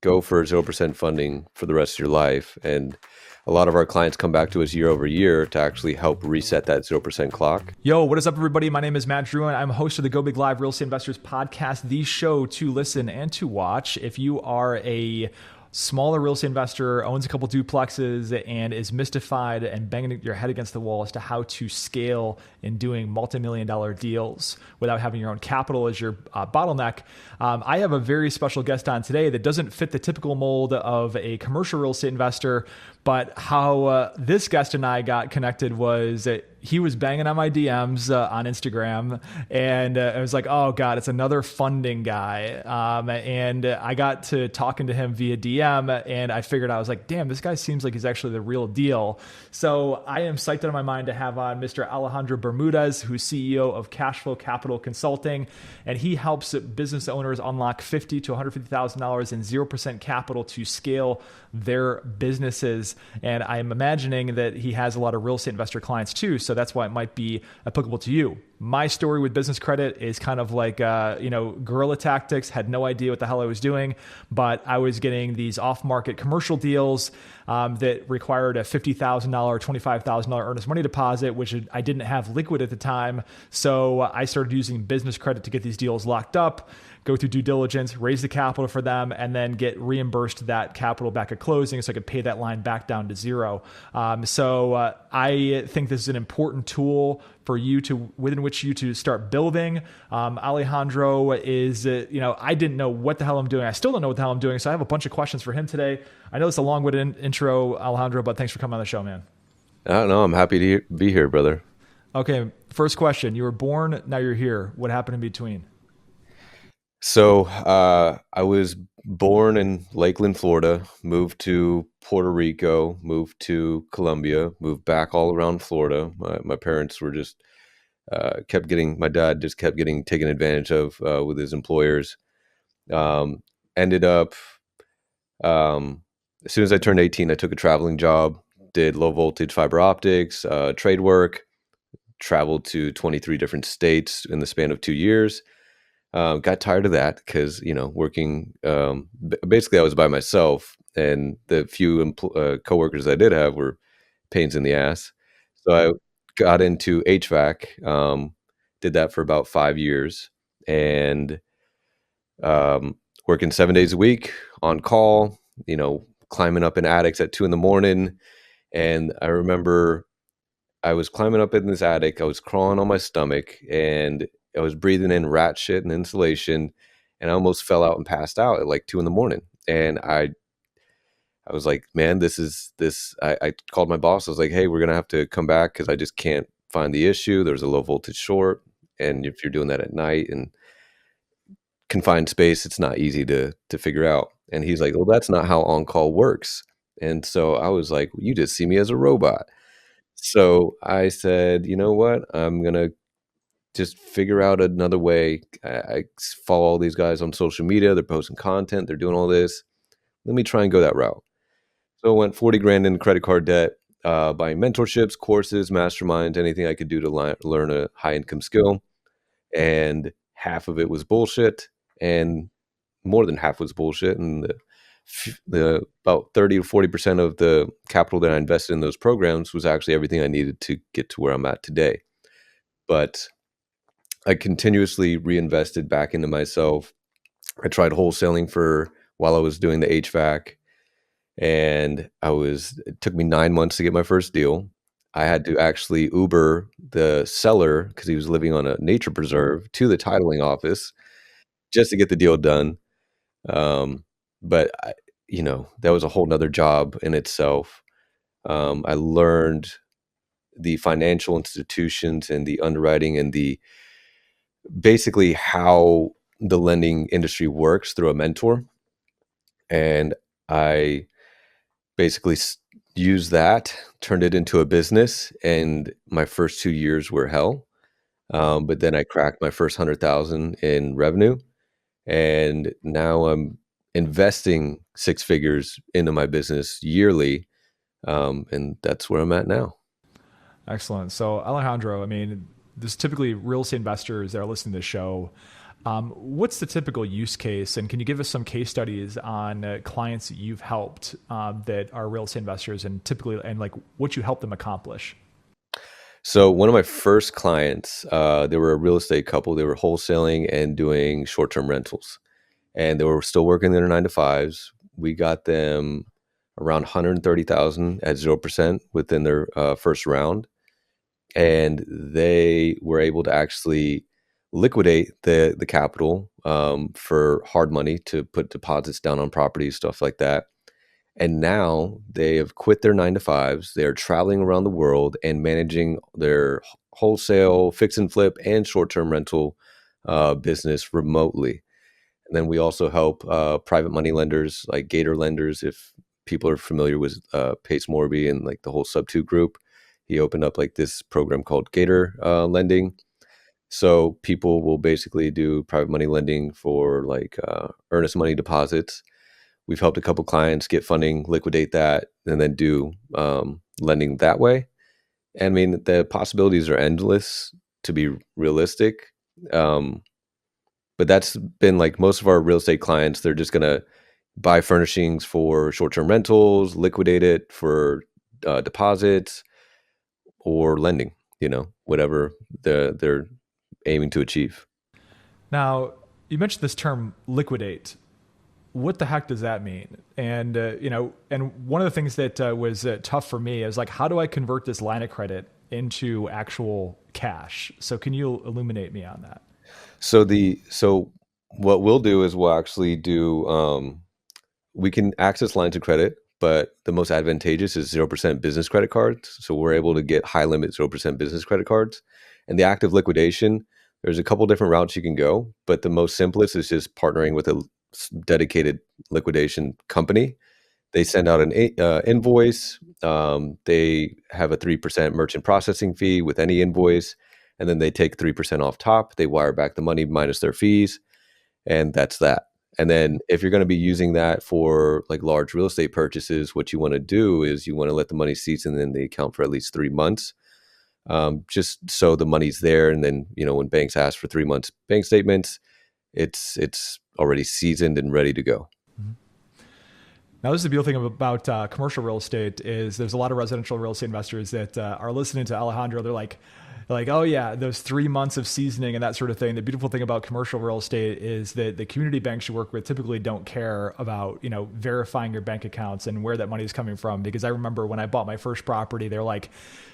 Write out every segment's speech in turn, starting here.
go for 0% funding for the rest of your life. And a lot of our clients come back to us year over year to actually help reset that 0% clock. Yo, what is up, everybody? My name is Matt Drouin. I'm host of the Go Big Live Real Estate Investors Podcast, the show to listen and to watch. If you are a smaller real estate investor, owns a couple duplexes, and is mystified and banging your head against the wall as to how to scale in doing multi-million-dollar deals without having your own capital as your bottleneck, I have a very special guest on today that doesn't fit the typical mold of a commercial real estate investor, but how this guest and I got connected was he was banging on my DMs on Instagram, and I was like, oh God, it's another funding guy. And I got to talking to him via DM, and I figured I was like, damn, this guy seems like he's actually the real deal. So I am psyched out of my mind to have on Mr. Alejandro Bermudez, who's CEO of Cashflow Capital Consulting, and he helps business owners unlock $50,000 to $150,000 in 0% capital to scale their businesses. And I'm imagining that he has a lot of real estate investor clients too. So that's why it might be applicable to you. My story with business credit is kind of like, guerrilla tactics, had no idea what the hell I was doing, but I was getting these off-market commercial deals that required a $50,000, $25,000 earnest money deposit, which I didn't have liquid at the time. So I started using business credit to get these deals locked up, go through due diligence, raise the capital for them, and then get reimbursed that capital back at closing so I could pay that line back down to zero. So I think this is an important tool for you to, within which you to start building. Alejandro is, I didn't know what the hell I'm doing. I still don't know what the hell I'm doing. So I have a bunch of questions for him today. I know it's a long-winded intro, Alejandro, but thanks for coming on the show, man. I don't know. I'm happy to be here, brother. Okay. First question. You were born, now you're here. What happened in between? So I was born in Lakeland, Florida, moved to Puerto Rico, moved to Colombia, moved back all around Florida. My parents were just my dad just kept getting taken advantage of with his employers. Ended up, as soon as I turned 18, I took a traveling job, did low voltage fiber optics, trade work, traveled to 23 different states in the span of 2 years. Got tired of that because, working, basically I was by myself, and the few coworkers I did have were pains in the ass. So I got into HVAC, did that for about 5 years, and working 7 days a week on call, climbing up in attics at 2 a.m. And I remember I was climbing up in this attic, I was crawling on my stomach, and I was breathing in rat shit and insulation, and I almost fell out and passed out at like 2 a.m. And I was like, man, I called my boss. I was like, hey, we're going to have to come back because I just can't find the issue. There's a low voltage short. And if you're doing that at night and confined space, it's not easy to figure out. And he's like, well, that's not how on-call works. And so I was like, well, you just see me as a robot. So I said, you know what? I'm going to just figure out another way. I follow all these guys on social media. They're posting content. They're doing all this. Let me try and go that route. So I went 40 grand in credit card debt, buying mentorships, courses, masterminds, anything I could do to learn a high income skill. And half of it was bullshit, and more than half was bullshit. And the about 30 to 40% of the capital that I invested in those programs was actually everything I needed to get to where I'm at today. But I continuously reinvested back into myself. I tried wholesaling while I was doing the HVAC, and it took me 9 months to get my first deal. I had to actually Uber the seller, because he was living on a nature preserve, to the titling office just to get the deal done. But that was a whole nother job in itself. I learned the financial institutions and the underwriting and basically how the lending industry works through a mentor. And I basically used that, turned it into a business, and my first 2 years were hell. But then I cracked my first 100,000 in revenue, and now I'm investing 6 figures into my business yearly. And that's where I'm at now. Excellent. So Alejandro, there's typically real estate investors that are listening to the show. What's the typical use case? And can you give us some case studies on clients that you've helped that are real estate investors and typically, and like what you help them accomplish? So one of my first clients, they were a real estate couple. They were wholesaling and doing short-term rentals, and they were still working their 9 to 5s. We got them around 130,000 at 0% within their first round, and they were able to actually liquidate the capital for hard money to put deposits down on properties, stuff like that. And now they have quit their 9 to 5s. They are traveling around the world and managing their wholesale, fix and flip, and short term rental business remotely. And then we also help private money lenders like Gator lenders. If people are familiar with Pace Morby and like the whole Sub 2 group, he opened up like this program called Gator lending. So people will basically do private money lending for like earnest money deposits. We've helped a couple clients get funding, liquidate that, and then do lending that way. And I mean, the possibilities are endless to be realistic. Um, but that's been like most of our real estate clients, they're just going to buy furnishings for short-term rentals, liquidate it for deposits or lending, whatever they're aiming to achieve. Now, you mentioned this term liquidate. What the heck does that mean? And and one of the things that was tough for me is like, how do I convert this line of credit into actual cash? So can you illuminate me on that? So what we'll do is we'll actually do we can access lines of credit, but the most advantageous is 0% business credit cards. So we're able to get high limit 0% business credit cards. And the active liquidation, there's a couple different routes you can go, but the most simplest is just partnering with a dedicated liquidation company. They send out an invoice. They have a 3% merchant processing fee with any invoice, and then they take 3% off top. They wire back the money minus their fees, and that's that. And then if you're going to be using that for like large real estate purchases, what you want to do is you want to let the money season in the account for at least 3 months, just so the money's there. And then when banks ask for 3 months bank statements, it's already seasoned and ready to go. Mhm. Now, this is the beautiful thing about commercial real estate is there's a lot of residential real estate investors that are listening to Alejandro. They're like, oh yeah, those 3 months of seasoning and that sort of thing. The beautiful thing about commercial real estate is that the community banks you work with typically don't care about, verifying your bank accounts and where that money is coming from. Because I remember when I bought my first property, they're like,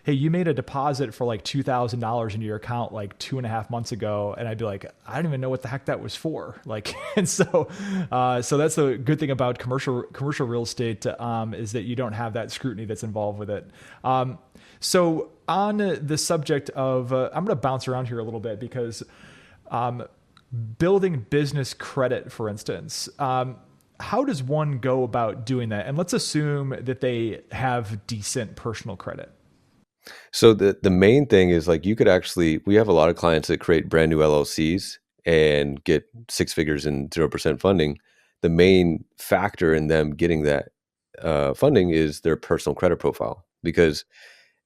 hey, you made a deposit for like $2,000 into your account like 2.5 months ago. And I'd be like, I don't even know what the heck that was for. Like, and so that's the good thing about commercial real estate is that you don't have that scrutiny that's involved with it. So on the subject of, I'm going to bounce around here a little bit because building business credit, for instance, how does one go about doing that? And let's assume that they have decent personal credit. So the main thing is like we have a lot of clients that create brand new LLCs and get 6 figures in 0% funding. The main factor in them getting that funding is their personal credit profile, because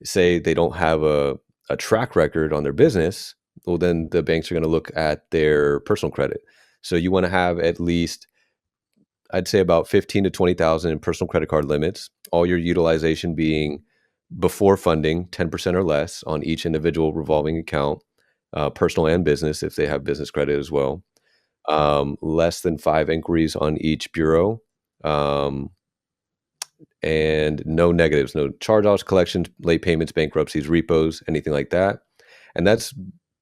say they don't have a track record on their business, well, then the banks are going to look at their personal credit. So you want to have at least, I'd say about 15 to 20,000 in personal credit card limits, all your utilization being before funding 10% or less on each individual revolving account, personal and business if they have business credit as well. Less than 5 inquiries on each bureau. And no negatives, no charge-offs, collections, late payments, bankruptcies, repos, anything like that. And that's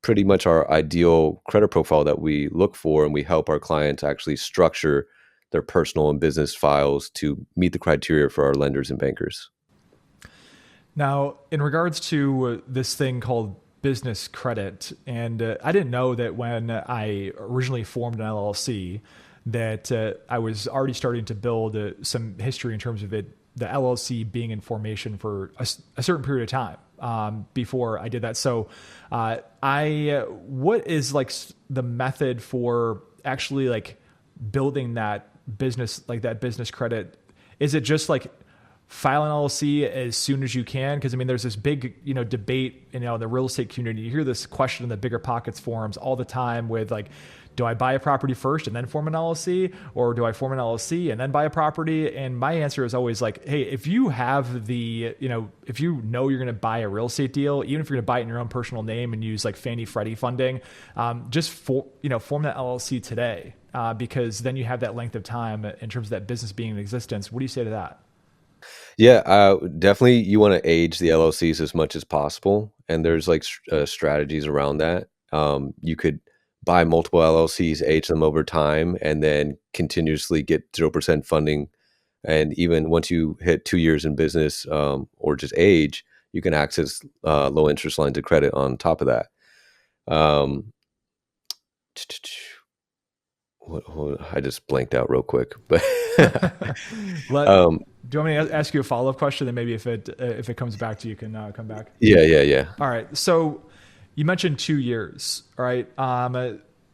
pretty much our ideal credit profile that we look for, and we help our clients actually structure their personal and business files to meet the criteria for our lenders and bankers. Now, in regards to this thing called business credit, and I didn't know that when I originally formed an LLC that I was already starting to build some history in terms of the LLC being in formation for a certain period of time before I did that. So what is like the method for actually like building that business credit? Is it just like file an LLC as soon as you can? Because I mean, there's this big, debate, in the real estate community. You hear this question in the Bigger Pockets forums all the time with like, do I buy a property first and then form an LLC, or do I form an LLC and then buy a property? And my answer is always like, hey, if you have if you know you're going to buy a real estate deal, even if you're going to buy it in your own personal name and use like Fannie Freddie funding, just form that LLC today, because then you have that length of time in terms of that business being in existence. What do you say to that? Yeah, definitely. You want to age the LLCs as much as possible, and there's like strategies around that. You could buy multiple LLCs, age them over time, and then continuously get 0% funding. And even once you hit 2 years in business, or just age, you can access low interest lines of credit on top of that. Um, I just blanked out real quick, but um, Do you want me to ask you a follow up question? Then maybe if it comes back to you, can come back. yeah. All right. So you mentioned 2 years, right?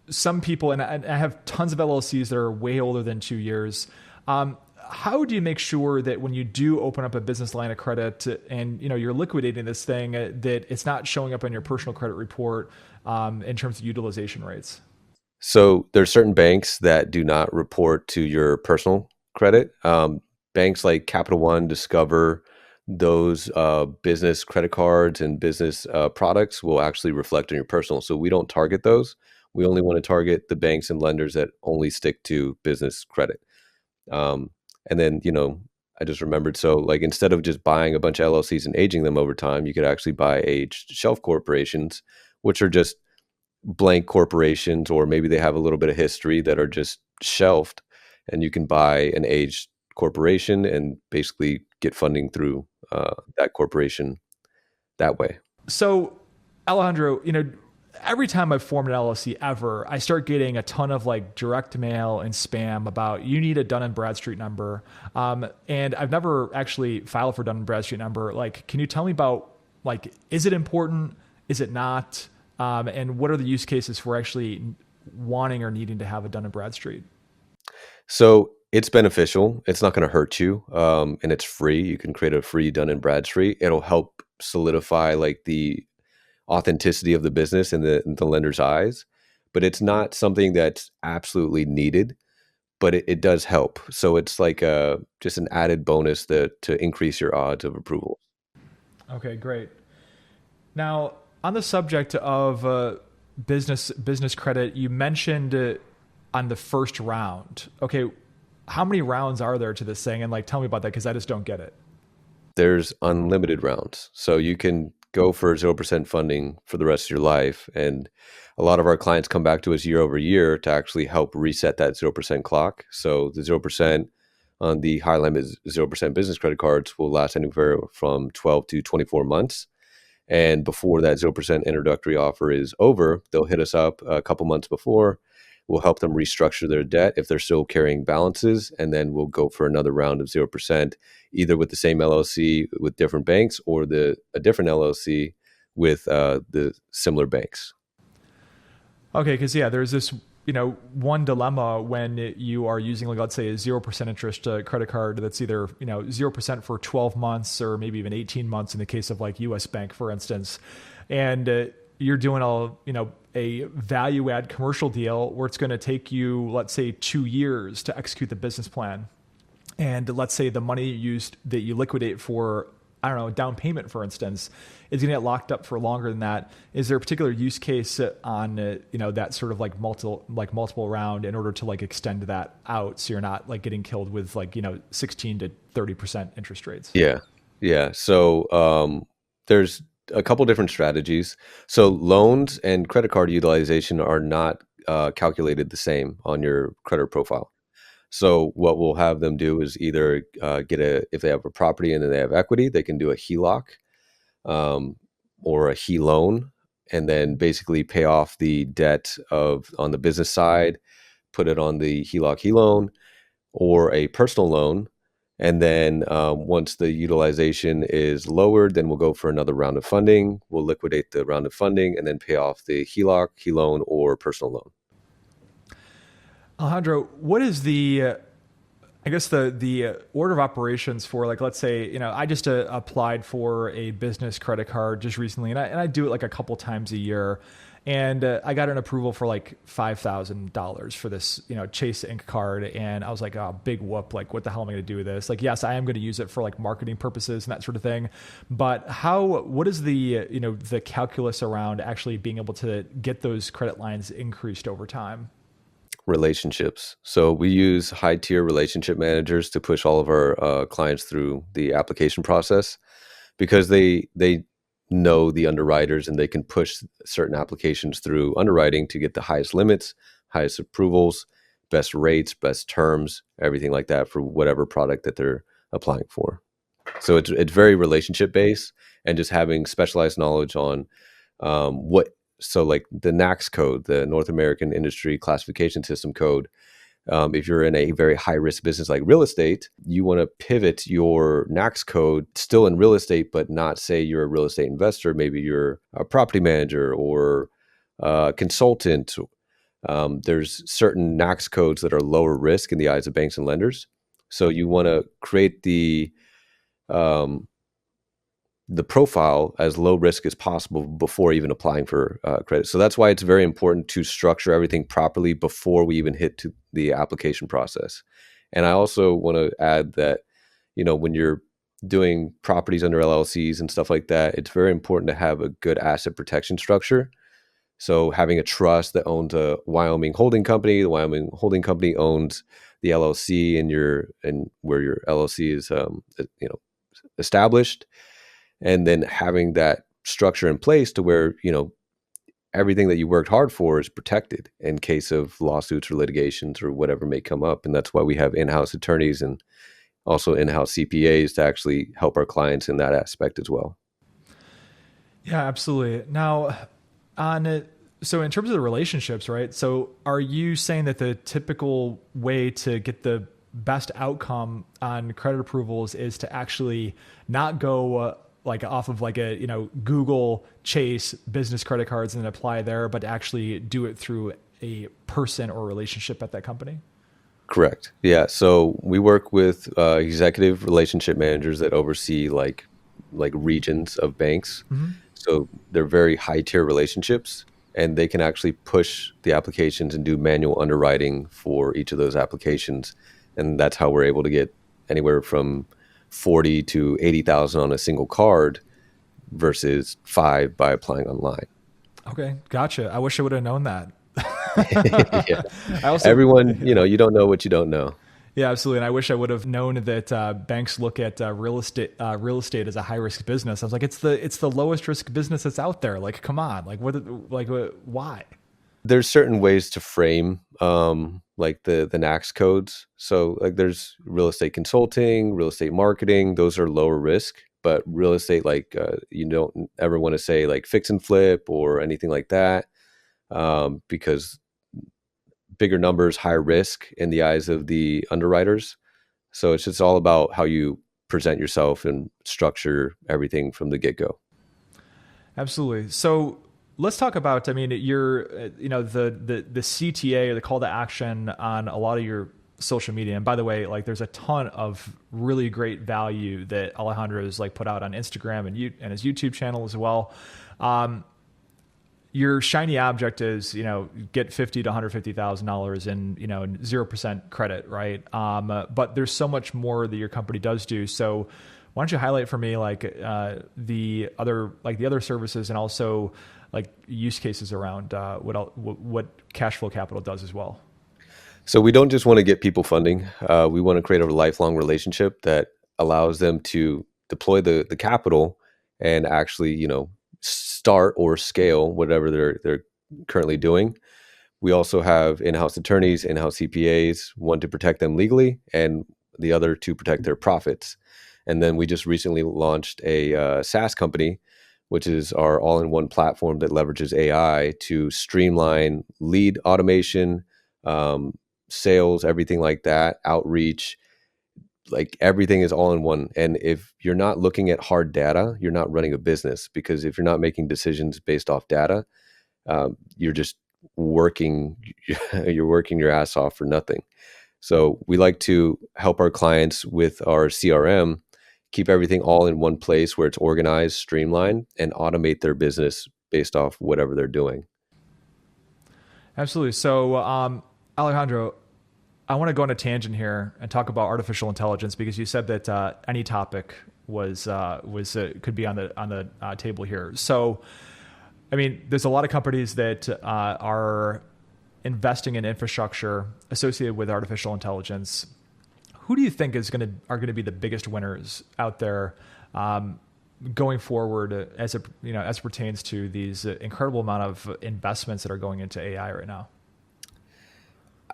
Some people, and I have tons of LLCs that are way older than 2 years. How do you make sure that when you do open up a business line of credit and you're liquidating this thing, that it's not showing up on your personal credit report in terms of utilization rates? So there's certain banks that do not report to your personal credit. Banks like Capital One, Discover, those business credit cards and business products will actually reflect on your personal. So we don't target those. We only want to target the banks and lenders that only stick to business credit. Um, and then, I just remembered. So like instead of just buying a bunch of LLCs and aging them over time, you could actually buy aged shelf corporations, which are just blank corporations, or maybe they have a little bit of history that are just shelved, and you can buy an aged corporation and basically get funding through that corporation that way. So, Alejandro, every time I've formed an LLC ever, I start getting a ton of like direct mail and spam about you need a Dun and Bradstreet number. And I've never actually filed for Dun and Bradstreet number. Like, can you tell me about like, is it important? Is it not? And what are the use cases for actually wanting or needing to have a Dun and Bradstreet? So it's beneficial. It's not going to hurt you, and it's free. You can create a free Dun and Bradstreet. It'll help solidify like the authenticity of the business in the lender's eyes, but it's not something that's absolutely needed. But it does help. So it's like just an added bonus to increase your odds of approval. Okay, great. Now, on the subject of business credit, you mentioned on the first round. Okay, how many rounds are there to this thing? And like, tell me about that because I just don't get it. There's unlimited rounds, so you can go for 0% funding for the rest of your life. And a lot of our clients come back to us year over year to actually help reset that 0% clock. So the 0% on the high limit 0% business credit cards will last anywhere from 12 to 24 months. And before that 0% introductory offer is over, they'll hit us up a couple months before. We'll help them restructure their debt if they're still carrying balances, and then we'll go for another round of 0%, either with the same LLC with different banks, or a different LLC with the similar banks. Okay, because there's this one dilemma when you are using, like, let's say a 0% interest credit card that's either 0% for 12 months or maybe even 18 months in the case of like US Bank, for instance, and you're doing a value add commercial deal where it's going to take you, let's say, 2 years to execute the business plan. And let's say the money you used that you liquidate for, I don't know, down payment, for instance, is going to get locked up for longer than that. Is there a particular use case on, that sort of like multiple round in order to like extend that out so you're not like getting killed with like, 16 to 30% interest rates? Yeah. Yeah. So there's a couple different strategies. So loans and credit card utilization are not calculated the same on your credit profile. So what we'll have them do is either if they have a property and then they have equity, they can do a HELOC or a HE loan, and then basically pay off the debt on the business side, put it on the HELOC HE loan, or a personal loan. And then once the utilization is lowered, then we'll go for another round of funding. We'll liquidate the round of funding and then pay off the HELOC, HE loan, or personal loan. Alejandro, what is the I guess the order of operations for, like, let's say, I just applied for a business credit card just recently, and I do it like a couple times a year, and I got an approval for like $5,000 for this Chase Ink card, and I was like, oh, big whoop! Like, what the hell am I going to do with this? Like, yes, I am going to use it for like marketing purposes and that sort of thing, but what is the the calculus around actually being able to get those credit lines increased over time? Relationships. So we use high tier relationship managers to push all of our clients through the application process because they know the underwriters and they can push certain applications through underwriting to get the highest limits, highest approvals, best rates, best terms, everything like that for whatever product that they're applying for. So it's very relationship based, and just having specialized knowledge on what so like the NACS code, the North American Industry Classification System code. If you're in a very high risk business like real estate, you want to pivot your NACS code still in real estate, but not say you're a real estate investor. Maybe you're a property manager or a consultant. There's certain NACS codes that are lower risk in the eyes of banks and lenders. So you want to create um, the profile as low risk as possible before even applying for credit. So that's why it's very important to structure everything properly before we even hit to the application process. And I also want to add that, when you're doing properties under LLCs and stuff like that, it's very important to have a good asset protection structure. So having a trust that owns a Wyoming holding company, the Wyoming holding company owns the LLC and where your LLC is, established, and then having that structure in place to where everything that you worked hard for is protected in case of lawsuits or litigations or whatever may come up. And that's why we have in-house attorneys and also in-house CPAs to actually help our clients in that aspect as well. Yeah, absolutely. Now, on it, so in terms of the relationships, right? So are you saying that the typical way to get the best outcome on credit approvals is to actually not go like off of like a Google Chase business credit cards and then apply there, but to actually do it through a person or relationship at that company? Correct. Yeah. So we work with executive relationship managers that oversee like regions of banks. Mm-hmm. So they're very high tier relationships, and they can actually push the applications and do manual underwriting for each of those applications. And that's how we're able to get anywhere from 40 to 80,000 on a single card versus 5 by applying online. Okay, gotcha. I wish I would have known that. Yeah. I also, Everyone, yeah. you don't know what you don't know. Yeah, absolutely. And I wish I would have known that banks look at real estate as a high risk business. I was like, it's the lowest risk business that's out there. Like, come on, why? There's certain ways to frame like the NACS codes. So like there's real estate consulting, real estate marketing. Those are lower risk, but real estate you don't ever want to say like fix and flip or anything like that, because bigger numbers, higher risk in the eyes of the underwriters. So it's just all about how you present yourself and structure everything from the get-go. Absolutely. So let's talk about, I mean, your, the CTA, or the call to action on a lot of your social media. And by the way, like there's a ton of really great value that Alejandro has like put out on Instagram and his YouTube channel as well. Your shiny object is, get $50,000 to $150,000 in, 0% credit, right? But there's so much more that your company does do. So why don't you highlight for me like the other services and also like use cases around what Cashflow Capital does as well? So we don't just want to get people funding. We want to create a lifelong relationship that allows them to deploy the capital and actually, start or scale whatever they're currently doing. We also have in-house attorneys, in-house CPAs, one to protect them legally and the other to protect their profits. And then we just recently launched a SaaS company, which is our all-in-one platform that leverages AI to streamline lead automation, sales, everything like that, outreach. Like everything is all in one. And if you're not looking at hard data, you're not running a business, because if you're not making decisions based off data, you're just working, you're working your ass off for nothing. So we like to help our clients with our CRM, keep everything all in one place where it's organized, streamlined, and automate their business based off whatever they're doing. Absolutely. So, Alejandro, I want to go on a tangent here and talk about artificial intelligence because you said that any topic was could be on the table here. So, I mean, there's a lot of companies that are investing in infrastructure associated with artificial intelligence. Who do you think are going to be the biggest winners out there going forward as it pertains to these incredible amount of investments that are going into AI right now?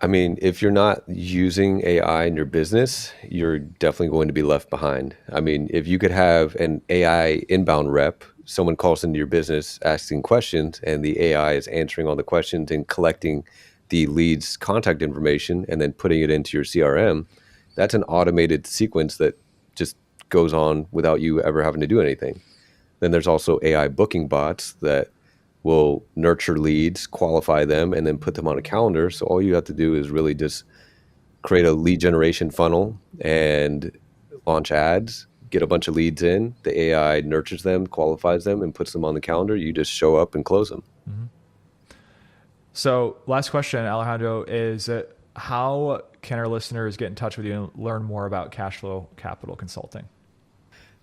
I mean, if you're not using AI in your business, you're definitely going to be left behind. I mean, if you could have an AI inbound rep, someone calls into your business asking questions, and the AI is answering all the questions and collecting the lead's contact information and then putting it into your CRM, that's an automated sequence that just goes on without you ever having to do anything. Then there's also AI booking bots that will nurture leads, qualify them, and then put them on a calendar. So all you have to do is really just create a lead generation funnel and launch ads, get a bunch of leads in. The AI nurtures them, qualifies them, and puts them on the calendar. You just show up and close them. Mm-hmm. So last question, Alejandro, is how can our listeners get in touch with you and learn more about Cashflow Capital Consulting?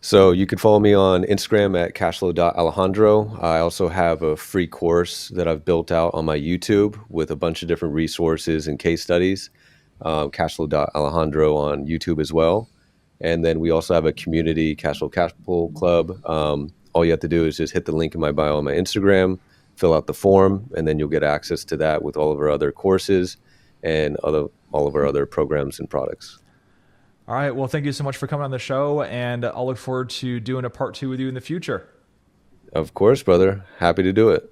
So you can follow me on Instagram at cashflow.alejandro. I also have a free course that I've built out on my YouTube with a bunch of different resources and case studies, cashflow.alejandro on YouTube as well. And then we also have a community, Cashflow Capital Club. All you have to do is just hit the link in my bio on my Instagram, fill out the form, and then you'll get access to that with all of our other courses and all of our other programs and products. All right. Well, thank you so much for coming on the show, and I'll look forward to doing a part 2 with you in the future. Of course, brother. Happy to do it.